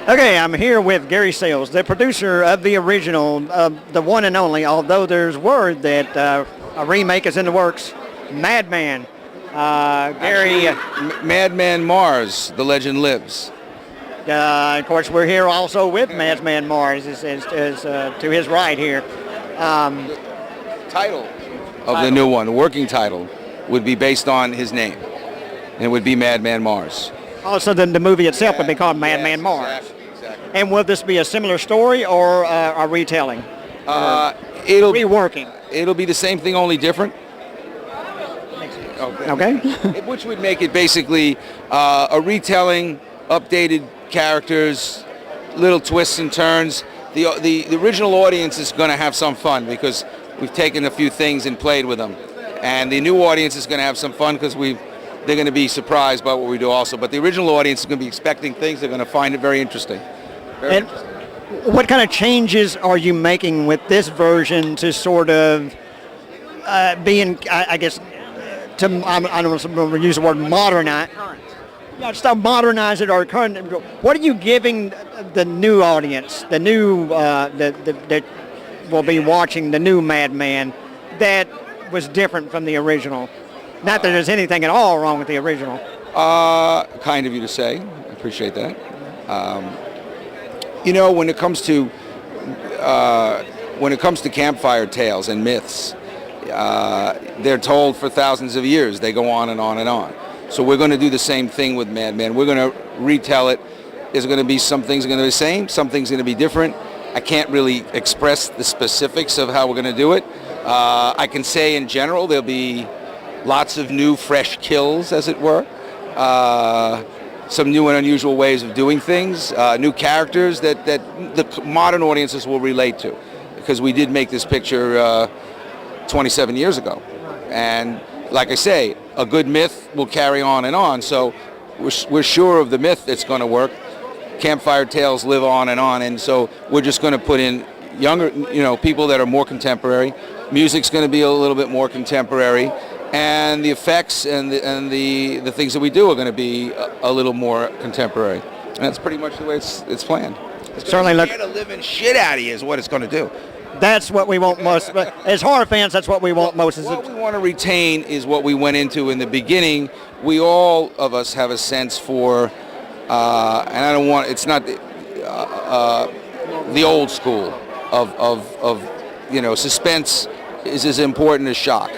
Okay, I'm here with Gary Sales, the producer of the original, the one and only, although there's word that a remake is in the works, Madman. Gary... Madman Marz, the legend lives. Of course, we're here also with MADMAN MARZ, to his right here. Title of the new one, the working title, would be based on his name. And it would be Madman Marz. Also, the movie itself would be called Madman Marz. Exactly. And will this be a similar story or a retelling? It'll reworking. It'll be the same thing, only different. Okay. Which would make it basically a retelling, updated characters, little twists and turns. The original audience is going to have some fun because we've taken a few things and played with them, and the new audience is going to have some fun because they're going to be surprised by what we do also. But the original audience is going to be expecting things. They're going to find it very interesting. What kind of changes are you making with this version to sort of being, I guess, I don't want to use the word modernize. Yeah, stop modernize it or current. What are you giving the new audience, the new that will be watching the new Madman that was different from the original? Not that there's anything at all wrong with the original. Kind of you to say. I appreciate that. You know, when it comes to campfire tales and myths, they're told for thousands of years. They go on and on and on. So we're going to do the same thing with Madman. We're going to retell it. There's going to be some things are going to be the same, some things are going to be different. I can't really express the specifics of how we're going to do it. I can say in general there'll be lots of new, fresh kills, as it were. Some new and unusual ways of doing things, new characters that the modern audiences will relate to. Because we did make this picture 27 years ago. And like I say, a good myth will carry on and on. So we're sure of the myth that's going to work. Campfire tales live on, and so we're just going to put in younger, people that are more contemporary. Music's going to be a little bit more contemporary, and the effects and the things that we do are going to be a little more contemporary. And that's pretty much the way it's planned. It's certainly look the living shit out of you is what it's going to do. That's what we want most. As horror fans, that's what we want most. What we want to retain is what we went into in the beginning. We all of us have a sense for, and I don't want. It's not the old school of suspense is as important as shock.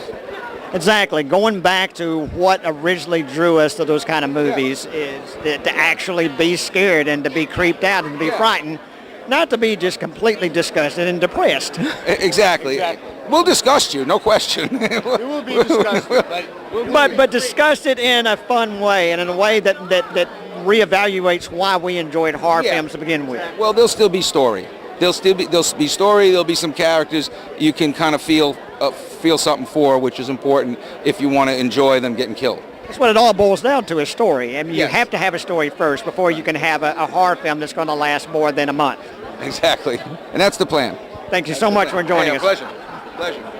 Exactly. Going back to what originally drew us to those kind of movies is to actually be scared and to be creeped out and to be frightened. Not to be just completely disgusted and depressed. Exactly. We'll disgust you, no question. You will be disgusted. but disgusted in a fun way and in a way that reevaluates why we enjoyed horror films to begin with. Well, there'll still be story. There'll be story. There'll be some characters you can kind of feel something for, which is important if you want to enjoy them getting killed. That's what it all boils down to, is story. I mean, you have to have a story first before you can have a horror film that's going to last more than a month. Exactly. And that's the plan. Thank you so much for joining us. Pleasure. Pleasure.